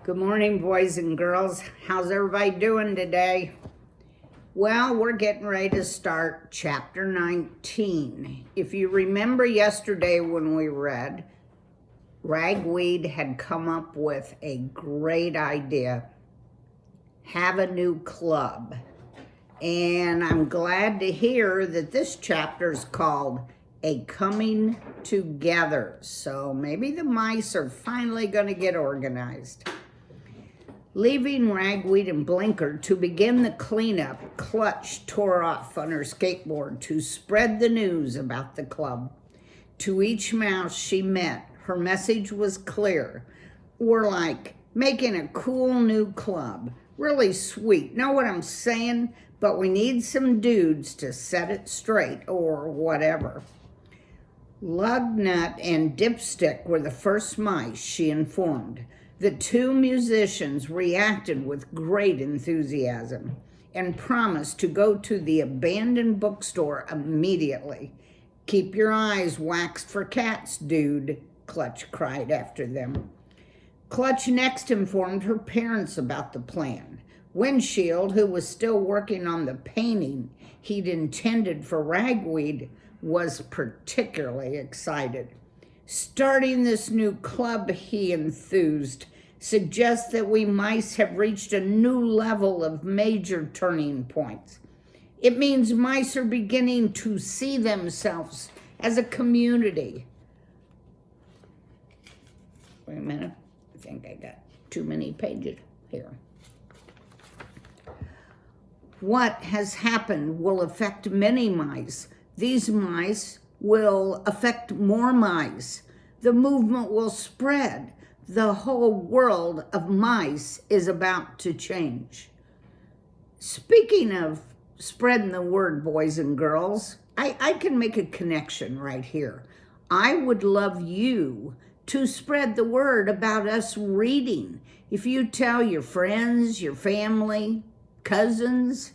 Good morning, boys and girls. How's everybody doing today? Well, we're getting ready to start chapter 19. If you remember yesterday when we read, Ragweed had come up with a great idea. Have a new club. And I'm glad to hear that this chapter is called A Coming Together. So maybe the mice are finally going to get organized. Leaving Ragweed and Blinker to begin the cleanup, Clutch tore off on her skateboard to spread the news about the club. To each mouse she met, her message was clear. We're like making a cool new club. Really sweet. Know what I'm saying? But we need some dudes to set it straight or whatever. Lugnut and Dipstick were the first mice, she informed. The two musicians reacted with great enthusiasm and promised to go to the abandoned bookstore immediately. Keep your eyes waxed for cats, dude, Clutch cried after them. Clutch next informed her parents about the plan. Windshield, who was still working on the painting he'd intended for Ragweed, was particularly excited. Starting this new club, he enthused, suggests that we mice have reached a new level of major turning points. It means mice are beginning to see themselves as a community. Wait a minute. I think I got too many pages here. What has happened will affect many mice. These mice will affect more mice. The movement will spread. The whole world of mice is about to change. Speaking of spreading the word, boys and girls, I can make a connection right here. I would love you to spread the word about us reading. If you tell your friends, your family, cousins,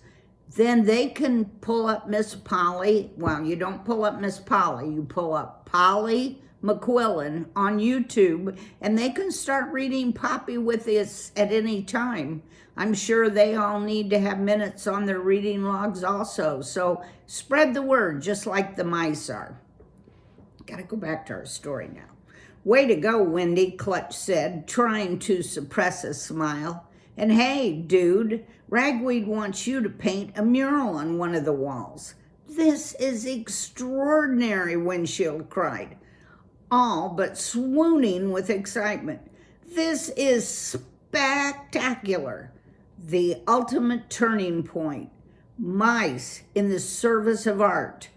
then they can pull up Miss Polly. Well, you don't pull up Miss Polly, you pull up Polly McQuillan on YouTube, and they can start reading Poppy with us at any time. I'm sure they all need to have minutes on their reading logs also. So spread the word just like the mice are. Gotta go back to our story now. Way to go, Wendy, Clutch said, trying to suppress a smile. And hey, dude, Ragweed wants you to paint a mural on one of the walls. This is extraordinary, Windshield cried, all but swooning with excitement. This is spectacular. The ultimate turning point. Mice in the service of art.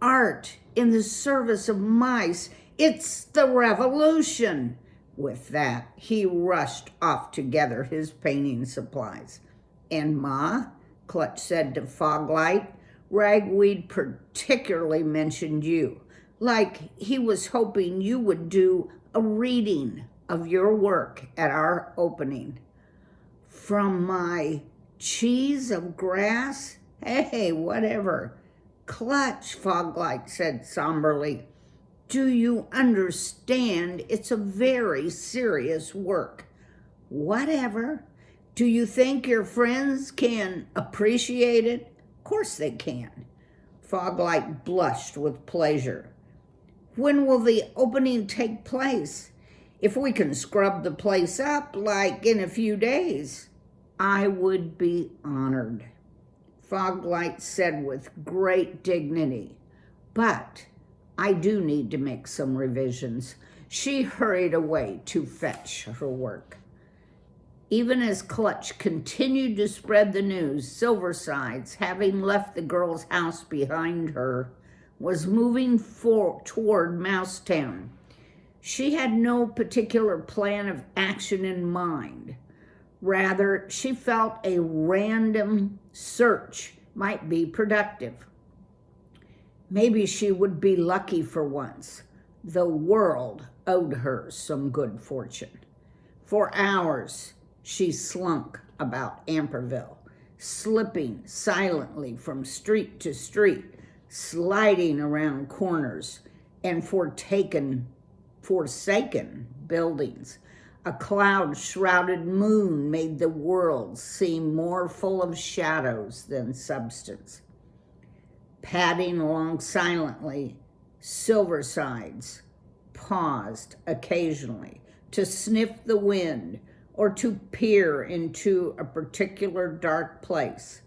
Art in the service of mice. It's the revolution. With that, he rushed off to gather his painting supplies. And Ma, Clutch said to Foglight, Ragweed particularly mentioned you, like he was hoping you would do a reading of your work at our opening. From my cheese of grass? Hey, whatever. Clutch, Foglight said somberly. Do you understand? It's a very serious work. Whatever. Do you think your friends can appreciate it? Of course they can. Foglight blushed with pleasure. When will the opening take place? If we can scrub the place up, like in a few days, I would be honored. Foglight said with great dignity. But I do need to make some revisions. She hurried away to fetch her work. Even as Clutch continued to spread the news, Silversides, having left the girl's house behind her, was moving toward Mousetown. She had no particular plan of action in mind. Rather, she felt a random search might be productive. Maybe she would be lucky for once. The world owed her some good fortune. For hours, she slunk about Amperville, slipping silently from street to street, sliding around corners and forsaken buildings. A cloud-shrouded moon made the world seem more full of shadows than substance. Padding along silently, Silversides paused occasionally to sniff the wind or to peer into a particular dark place.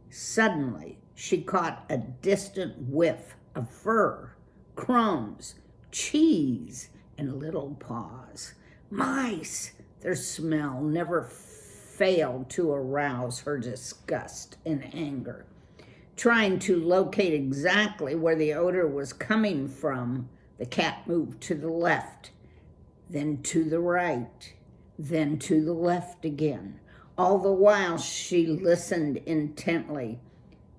Suddenly, she caught a distant whiff of fur, crumbs, cheese, and little paws. Mice! Their smell never failed to arouse her disgust and anger. Trying to locate exactly where the odor was coming from, the cat moved to the left, then to the right, then to the left again. All the while she listened intently,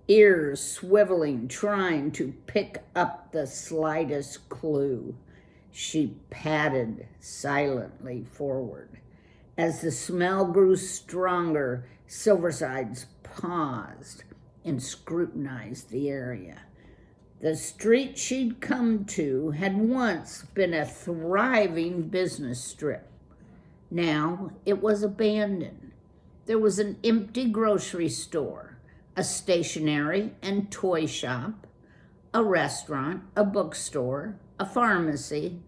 ears swiveling, trying to pick up the slightest clue. She padded silently forward. As the smell grew stronger, Silversides paused and scrutinized the area. The street she'd come to had once been a thriving business strip. Now it was abandoned. There was an empty grocery store, a stationery and toy shop, a restaurant, a bookstore, a pharmacy.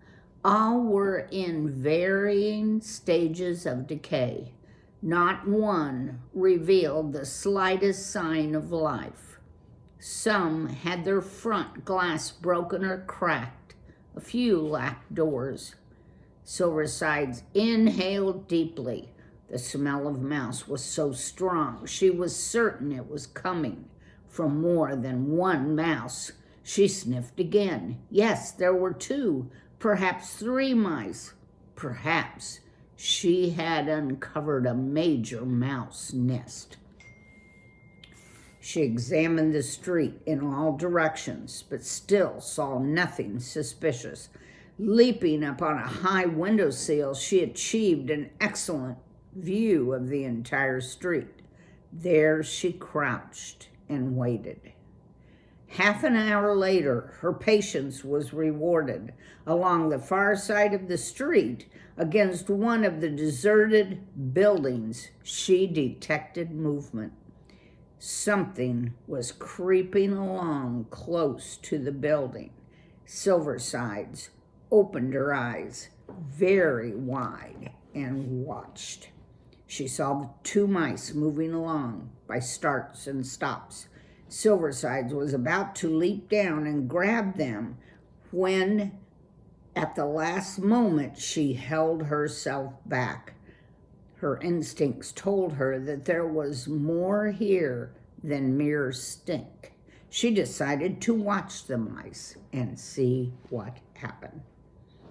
All were in varying stages of decay. Not one revealed the slightest sign of life. Some had their front glass broken or cracked. A few lacked doors. Silversides inhaled deeply. The smell of mouse was so strong, she was certain it was coming from more than one mouse. She sniffed again. Yes, there were 2, perhaps 3 mice. Perhaps she had uncovered a major mouse nest. She examined the street in all directions, but still saw nothing suspicious. Leaping up on a high windowsill, she achieved an excellent view of the entire street. There she crouched and waited. Half an hour later, her patience was rewarded. Along the far side of the street, against one of the deserted buildings, she detected movement. Something was creeping along close to the building. Silversides opened her eyes very wide and watched. She saw the 2 mice moving along by starts and stops. Silversides was about to leap down and grab them when, at the last moment, she held herself back. Her instincts told her that there was more here than mere stink. She decided to watch the mice and see what happened.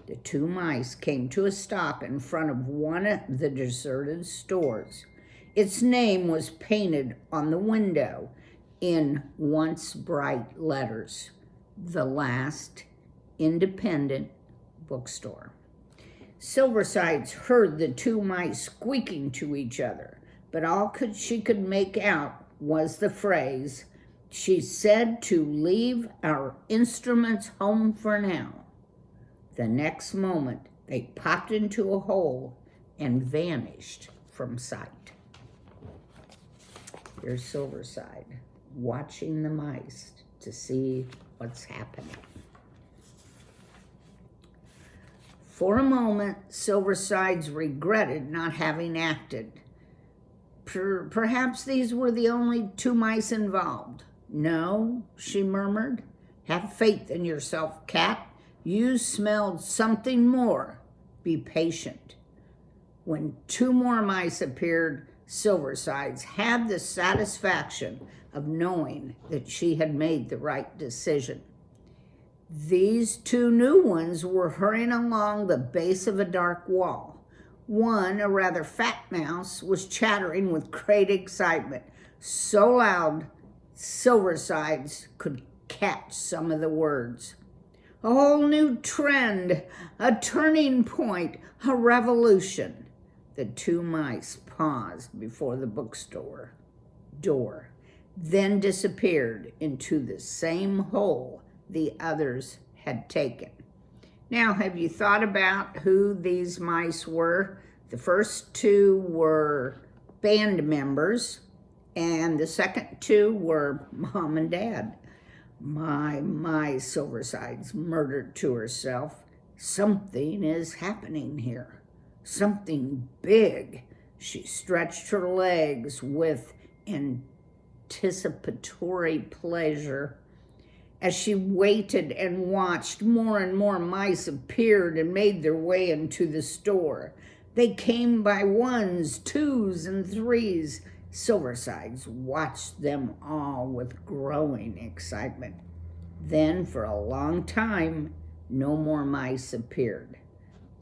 The 2 mice came to a stop in front of one of the deserted stores. Its name was painted on the window in once bright letters: The Last Independent Bookstore. Silversides heard the 2 mice squeaking to each other, but all she could make out was the phrase, "She said to leave our instruments home for now." The next moment, they popped into a hole and vanished from sight. Here's Silverside watching the mice to see what's happening. For a moment, Silversides regretted not having acted. Perhaps these were the only 2 mice involved. "No," she murmured. "Have faith in yourself, cat. You smelled something more. Be patient." When 2 more mice appeared, Silversides had the satisfaction of knowing that she had made the right decision. These 2 new ones were hurrying along the base of a dark wall. One, a rather fat mouse, was chattering with great excitement, so loud Silversides could catch some of the words. "A whole new trend, a turning point, a revolution." The 2 mice paused before the bookstore door, then disappeared into the same hole the others had taken. Now, have you thought about who these mice were? The first two were band members, and the second two were Mom and Dad. My, Silversides murmured to herself. Something is happening here. Something big. She stretched her legs with anticipatory pleasure. As she waited and watched, more and more mice appeared and made their way into the store. They came by ones, twos, and threes. Silversides watched them all with growing excitement. Then, for a long time, no more mice appeared.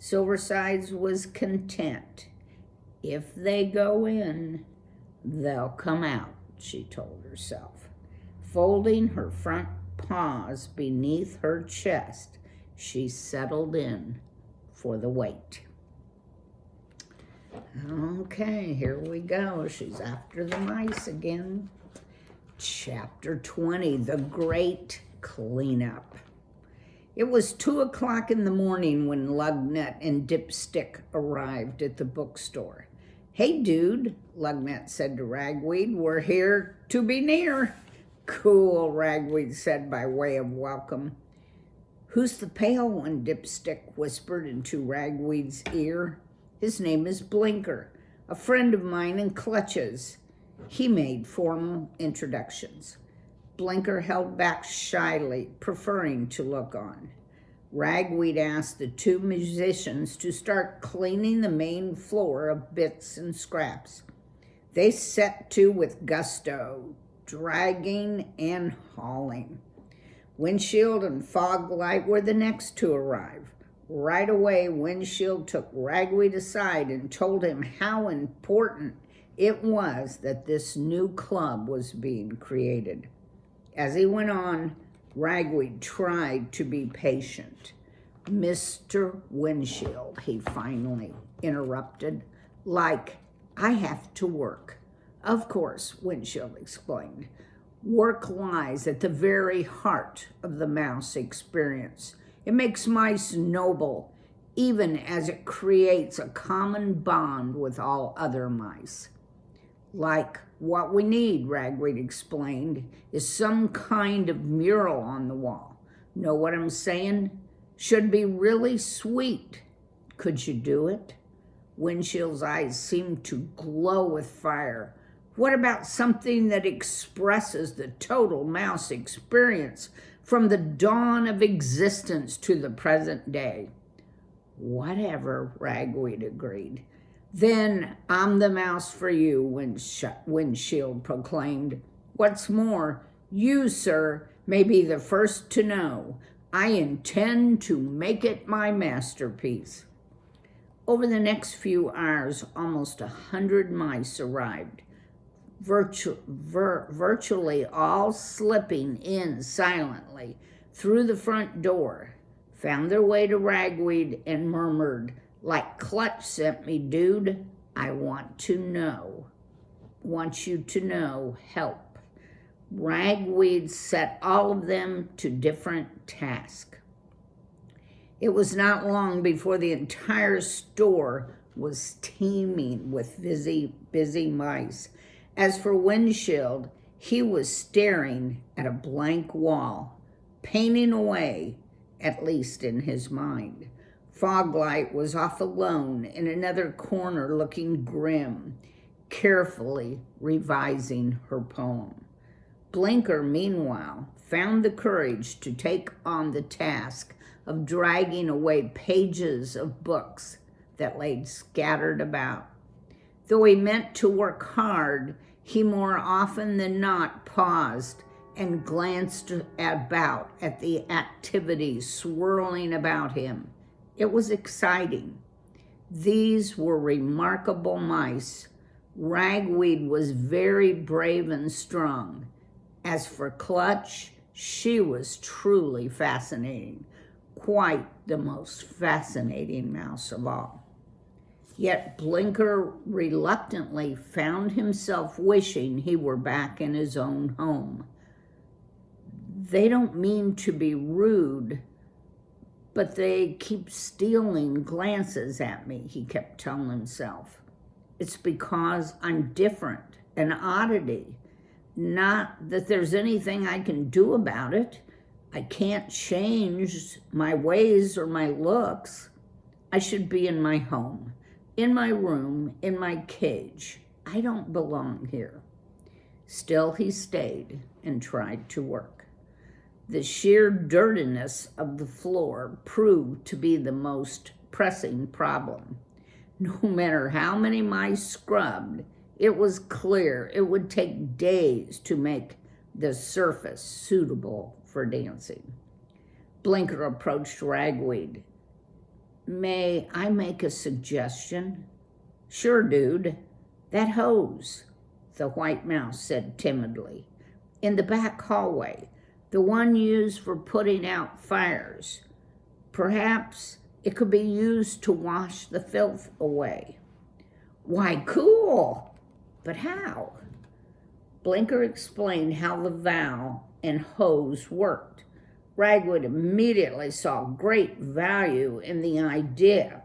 Silversides was content. If they go in, they'll come out, she told herself. Folding her front paws beneath her chest, she settled in for the wait. Okay, here we go. She's after the mice again. Chapter 20, The Great Cleanup. It was 2:00 in the morning when Lugnut and Dipstick arrived at the bookstore. Hey, dude, Lugnut said to Ragweed, we're here to be near. Cool, Ragweed said by way of welcome. Who's the pale one? Dipstick whispered into Ragweed's ear. His name is Blinker, a friend of mine in Clutches. He made formal introductions. Blinker held back shyly, preferring to look on. Ragweed asked the two musicians to start cleaning the main floor of bits and scraps. They set to with gusto, dragging and hauling. Windshield and Foglight were the next to arrive. Right away, Windshield took Ragweed aside and told him how important it was that this new club was being created. As he went on, Ragweed tried to be patient. Mr. Windshield, he finally interrupted, I have to work. Of course, Windshield explained. Work lies at the very heart of the mouse experience. It makes mice noble, even as it creates a common bond with all other mice. Like what we need, Ragweed explained, is some kind of mural on the wall. Know what I'm saying? Should be really sweet. Could you do it? Windshield's eyes seemed to glow with fire. What about something that expresses the total mouse experience from the dawn of existence to the present day? Whatever, Ragweed agreed. Then I'm the mouse for you, Windshield proclaimed. What's more, you, sir, may be the first to know. I intend to make it my masterpiece. Over the next few hours, almost 100 mice arrived, virtually all slipping in silently through the front door, found their way to Ragweed and murmured, like Clutch sent me, dude, I want you to know, help. Ragweed set all of them to different tasks. It was not long before the entire store was teeming with busy mice. As for Windshield, he was staring at a blank wall, painting away, at least in his mind. Foglight was off alone in another corner looking grim, carefully revising her poem. Blinker, meanwhile, found the courage to take on the task of dragging away pages of books that lay scattered about. Though he meant to work hard, he more often than not paused and glanced about at the activities swirling about him. It was exciting. These were remarkable mice. Ragweed was very brave and strong. As for Clutch, she was truly fascinating, quite the most fascinating mouse of all. Yet Blinker reluctantly found himself wishing he were back in his own home. They don't mean to be rude, But they keep stealing glances at me, he kept telling himself. It's because I'm different, an oddity. Not that there's anything I can do about it. I can't change my ways or my looks. I should be in my home, in my room, in my cage. I don't belong here. Still, he stayed and tried to work. The sheer dirtiness of the floor proved to be the most pressing problem. No matter how many mice scrubbed, it was clear it would take days to make the surface suitable for dancing. Blinker approached Ragweed. May I make a suggestion? Sure, dude. That hose, the white mouse said timidly. In the back hallway, the one used for putting out fires. Perhaps it could be used to wash the filth away. Why, cool! But how? Blinker explained how the valve and hose worked. Ragweed immediately saw great value in the idea.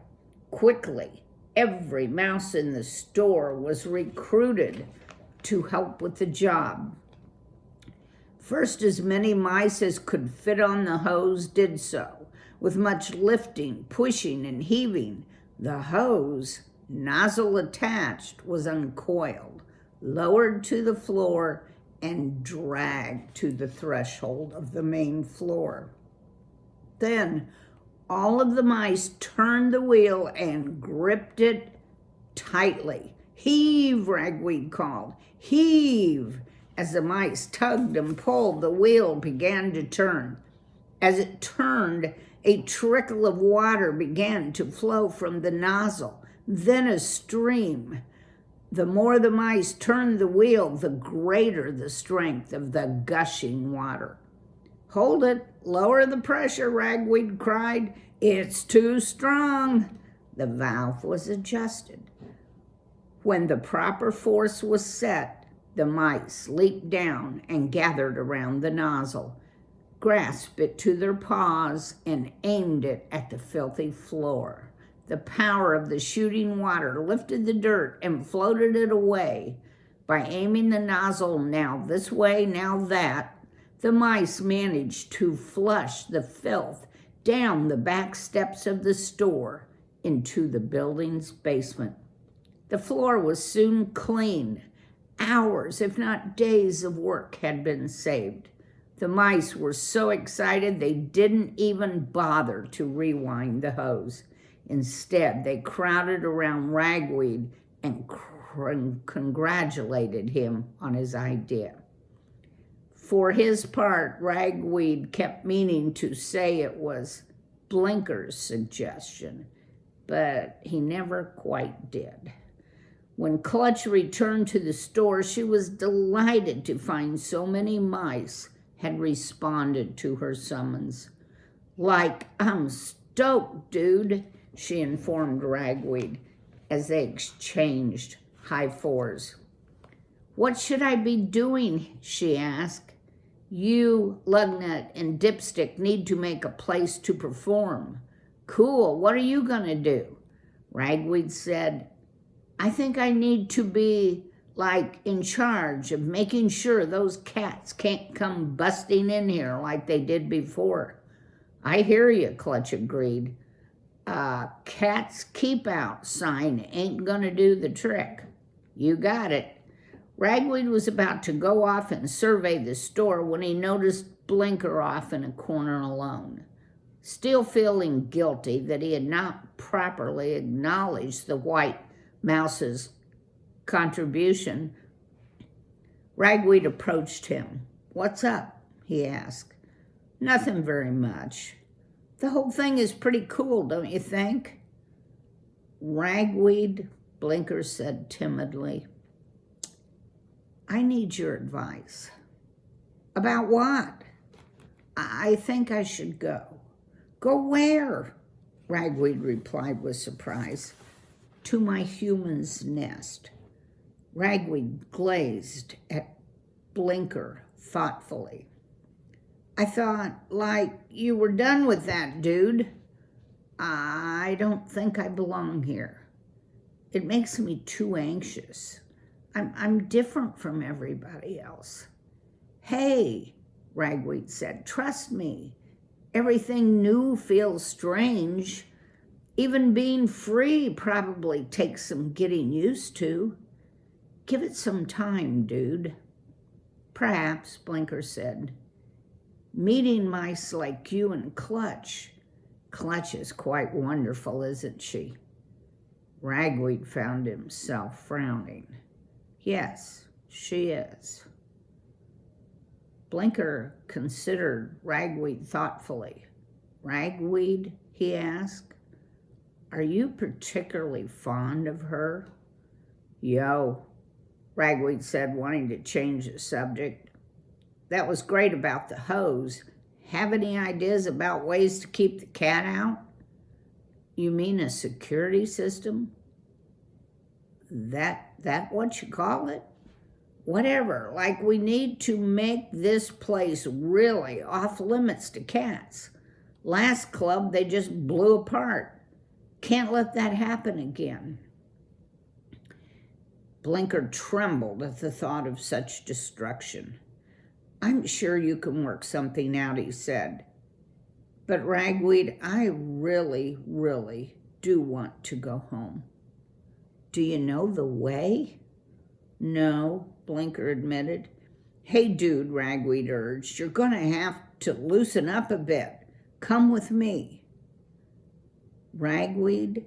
Quickly, every mouse in the store was recruited to help with the job. First, as many mice as could fit on the hose did so. With much lifting, pushing, and heaving, the hose, nozzle attached, was uncoiled, lowered to the floor, and dragged to the threshold of the main floor. Then, all of the mice turned the wheel and gripped it tightly. Heave, Ragweed called. Heave! As the mice tugged and pulled, the wheel began to turn. As it turned, a trickle of water began to flow from the nozzle, then a stream. The more the mice turned the wheel, the greater the strength of the gushing water. Hold it, lower the pressure, Ragweed cried. It's too strong. The valve was adjusted. When the proper force was set, the mice leaped down and gathered around the nozzle, grasped it to their paws, and aimed it at the filthy floor. The power of the shooting water lifted the dirt and floated it away. By aiming the nozzle now this way, now that, the mice managed to flush the filth down the back steps of the store into the building's basement. The floor was soon clean. Hours, if not days, of work had been saved. The mice were so excited they didn't even bother to rewind the hose. Instead, they crowded around Ragweed and congratulated him on his idea. For his part, Ragweed kept meaning to say it was Blinker's suggestion, but he never quite did. When Clutch returned to the store, she was delighted to find so many mice had responded to her summons. Like, I'm stoked, dude, she informed Ragweed as they exchanged high fours. What should I be doing? She asked. You, Lugnut, and Dipstick need to make a place to perform. Cool, what are you gonna do? Ragweed said, I think I need to be, in charge of making sure those cats can't come busting in here like they did before. I hear you, Clutch agreed. Cats keep out sign ain't gonna do the trick. You got it. Ragweed was about to go off and survey the store when he noticed Blinker off in a corner alone. Still feeling guilty that he had not properly acknowledged the white mouse's contribution, Ragweed approached him. What's up? He asked. Nothing very much. The whole thing is pretty cool, don't you think? Ragweed, Blinker said timidly, I need your advice. About what? I think I should go. Go where? Ragweed replied with surprise. To my human's nest. Ragweed glazed at Blinker thoughtfully. I thought, you were done with that, dude. I don't think I belong here. It makes me too anxious. I'm different from everybody else. Hey, Ragweed said, trust me. Everything new feels strange. Even being free probably takes some getting used to. Give it some time, dude. Perhaps, Blinker said. Meeting mice like you and Clutch. Clutch is quite wonderful, isn't she? Ragweed found himself frowning. Yes, she is. Blinker considered Ragweed thoughtfully. Ragweed, he asked, are you particularly fond of her? Yo, Ragweed said, wanting to change the subject. That was great about the hose. Have any ideas about ways to keep the cat out? You mean a security system? That what you call it? Whatever, like we need to make this place really off limits to cats. Last club, they just blew apart. Can't let that happen again. Blinker trembled at the thought of such destruction. I'm sure you can work something out, he said. But Ragweed, I really, really do want to go home. Do you know the way? No, Blinker admitted. Hey, dude, Ragweed urged, you're going to have to loosen up a bit. Come with me. Ragweed,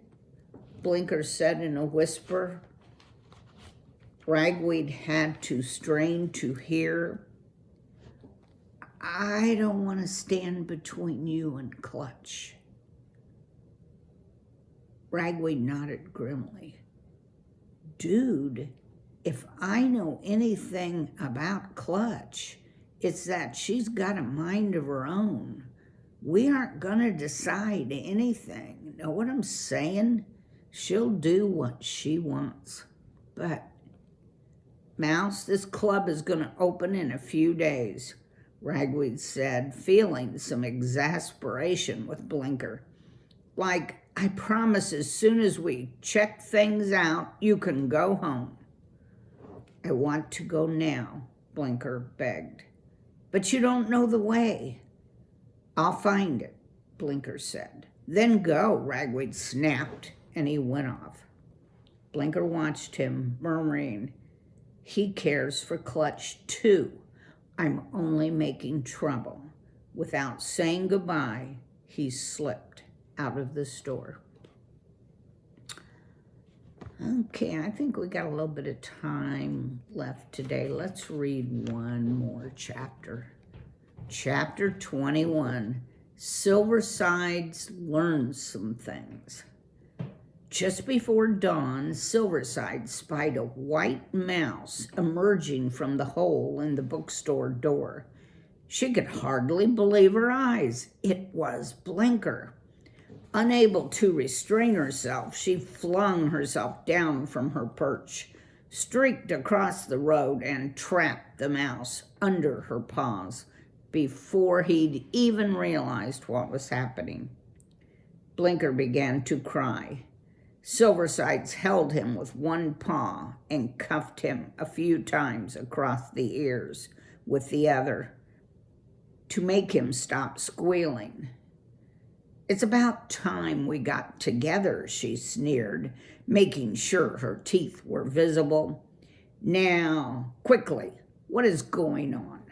Blinker said in a whisper. Ragweed had to strain to hear. I don't want to stand between you and Clutch. Ragweed nodded grimly. Dude, if I know anything about Clutch, it's that she's got a mind of her own. We aren't going to decide anything. Know what I'm saying? She'll do what she wants. But, Mouse, this club is going to open in a few days, Ragweed said, feeling some exasperation with Blinker. Like, I promise as soon as we check things out, you can go home. I want to go now, Blinker begged. But you don't know the way. I'll find it, Blinker said. Then go, Ragweed snapped, and he went off. Blinker watched him, murmuring, he cares for Clutch too. I'm only making trouble. Without saying goodbye, he slipped out of the store. Okay, I think we got a little bit of time left today. Let's read one more chapter. Chapter 21, Silversides Learns Some Things. Just before dawn, Silverside spied a white mouse emerging from the hole in the bookstore door. She could hardly believe her eyes. It was Blinker. Unable to restrain herself, she flung herself down from her perch, streaked across the road, and trapped the mouse under her paws before he'd even realized what was happening. Blinker began to cry. Silversides held him with one paw and cuffed him a few times across the ears with the other to make him stop squealing. It's about time we got together, she sneered, making sure her teeth were visible. Now, quickly, what is going on?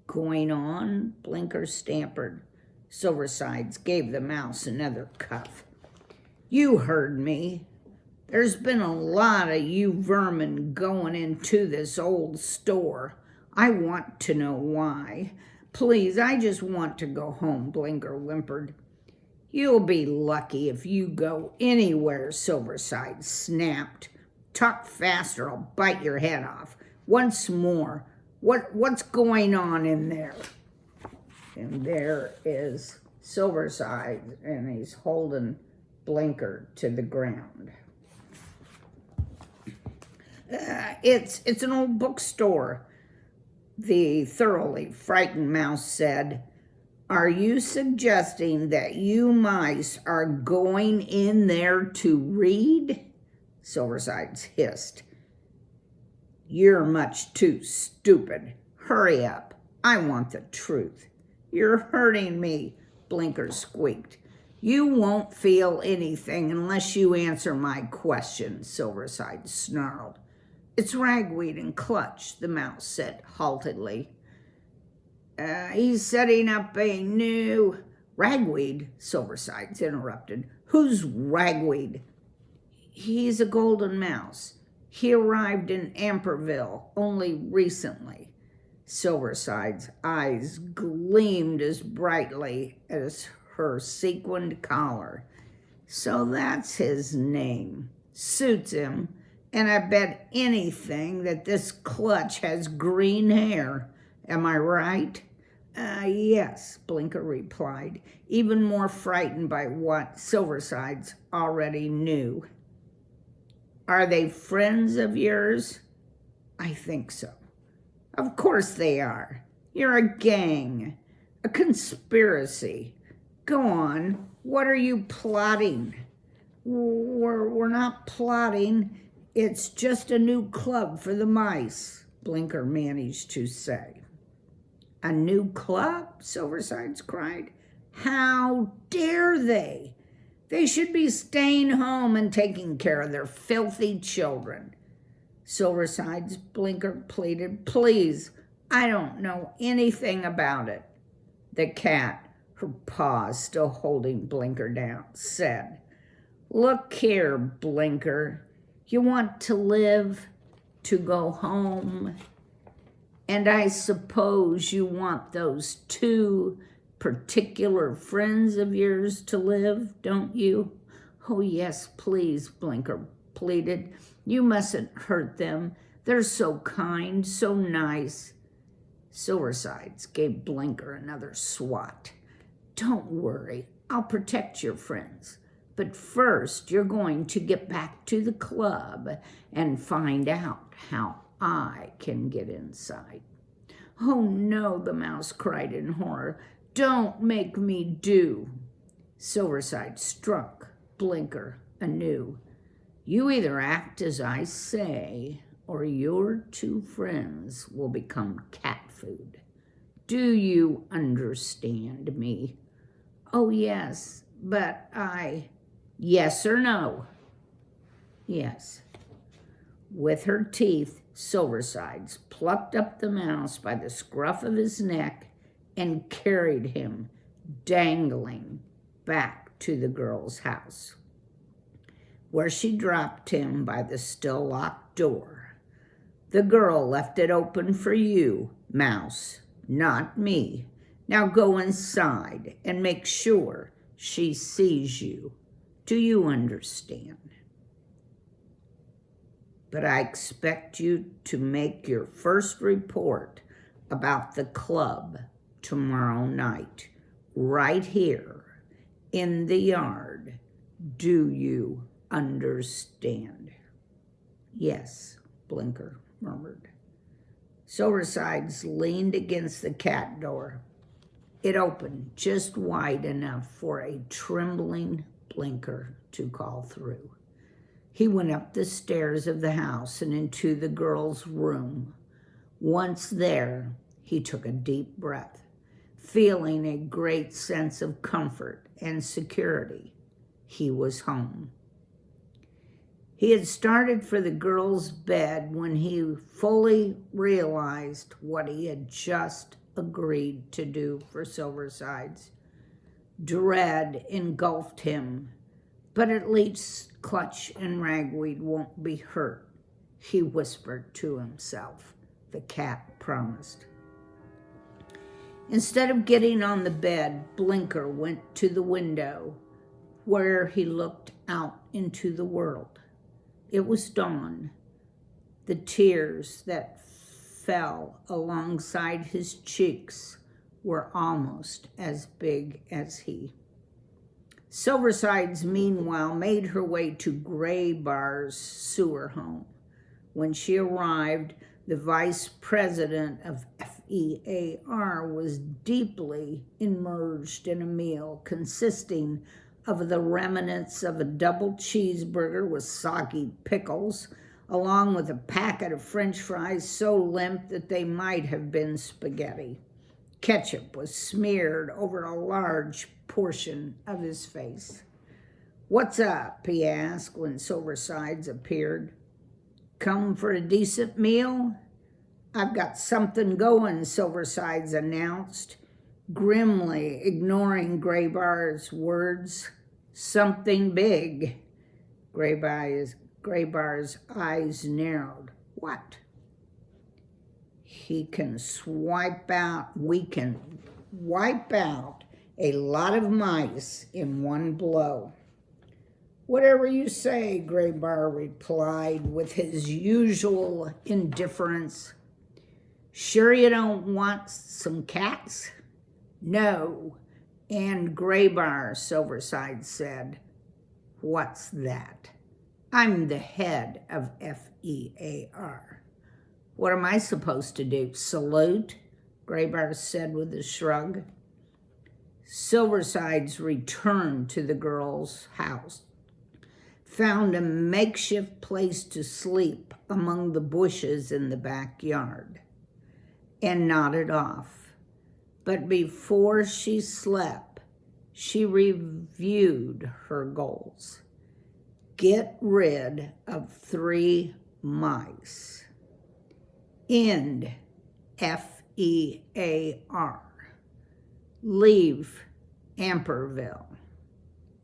Going on? Blinker stammered. Silversides gave the mouse another cuff. You heard me. There's been a lot of you vermin going into this old store. I want to know why. Please, I just want to go home, Blinker whimpered. You'll be lucky if you go anywhere, Silverside snapped. Talk faster, I'll bite your head off. Once more, what's going on in there? And there is Silverside, and he's holding Blinker to the ground. It's an old bookstore, the thoroughly frightened mouse said. Are you suggesting that you mice are going in there to read? Silversides hissed. You're much too stupid. Hurry up. I want the truth. You're hurting me, Blinker squeaked. You won't feel anything unless you answer my question, Silverside snarled. It's Ragweed and Clutch, the mouse said haltedly. He's setting up a new... Ragweed, Silversides interrupted. Who's Ragweed? He's a golden mouse. He arrived in Amperville only recently. Silverside's eyes gleamed as brightly as her sequined collar. So that's his name. Suits him, and I bet anything that this Clutch has green hair. Am I right? Yes, Blinker replied, even more frightened by what Silversides already knew. Are they friends of yours? I think so. Of course they are. You're a gang, a conspiracy. Go on, what are you plotting? We're not plotting. It's just a new club for the mice, Blinker managed to say. A new club? Silversides cried. How dare they? They should be staying home and taking care of their filthy children. Silversides, Blinker pleaded. Please, I don't know anything about it. The cat, her paws still holding Blinker down, said, Look here, Blinker. You want to live, to go home, and I suppose you want those two particular friends of yours to live, don't you? Oh, yes, please, Blinker pleaded. You mustn't hurt them. They're so kind, so nice. Silversides gave Blinker another swat. Don't worry, I'll protect your friends. But first, you're going to get back to the club and find out how I can get inside. Oh, no, the mouse cried in horror. Don't make me do. Silverside struck Blinker anew. You either act as I say, or your two friends will become cat food. Do you understand me? Oh, yes, but Yes or no? Yes. With her teeth, Silversides plucked up the mouse by the scruff of his neck and carried him, dangling, back to the girl's house, where she dropped him by the still locked door. The girl left it open for you, mouse, not me. Now go inside and make sure she sees you. Do you understand? But I expect you to make your first report about the club tomorrow night, right here in the yard. Do you understand? Yes, Blinker murmured. Silversides leaned against the cat door. It opened just wide enough for a trembling Blinker to call through. He went up the stairs of the house and into the girl's room. Once there, he took a deep breath, feeling a great sense of comfort and security. He was home. He had started for the girl's bed when he fully realized what he had just agreed to do for Silversides. Dread engulfed him, but at least Clutch and Ragweed won't be hurt, he whispered to himself. The cat promised. Instead of getting on the bed, Blinker went to the window where he looked out into the world. It was dawn. The tears that fell alongside his cheeks were almost as big as he. Silversides, meanwhile, made her way to Gray Bar's sewer home. When she arrived, the vice president of FEAR was deeply immersed in a meal consisting of the remnants of a double cheeseburger with soggy pickles, along with a packet of French fries so limp that they might have been spaghetti. Ketchup was smeared over a large portion of his face. "What's up?" he asked when Silversides appeared. "Come for a decent meal?" "I've got something going," Silversides announced, grimly ignoring Graybar's words. "Something big." Graybar's eyes narrowed. "What?" We can wipe out a lot of mice in one blow." "Whatever you say," Graybar replied with his usual indifference. "Sure you don't want some cats?" "No." "And Graybar," Silverside said. "What's that?" "I'm the head of FEAR." "What am I supposed to do? Salute?" Graybar said with a shrug. Silversides returned to the girl's house, found a makeshift place to sleep among the bushes in the backyard, and nodded off. But before she slept, she reviewed her goals. Get rid of 3 mice. End FEAR. Leave Amperville.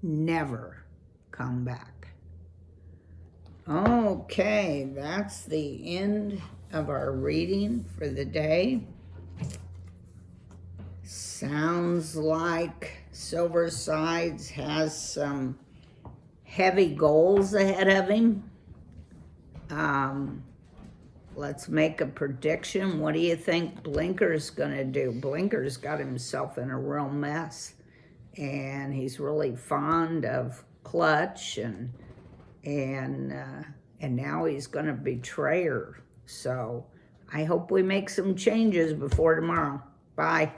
Never come back. Okay, that's the end of our reading for the day. Sounds like Silversides has some heavy goals ahead of him. Let's make a prediction. What do you think Blinker's gonna do? Blinker's got himself in a real mess, and he's really fond of Clutch, and now he's gonna betray her. So I hope we make some changes before tomorrow. Bye.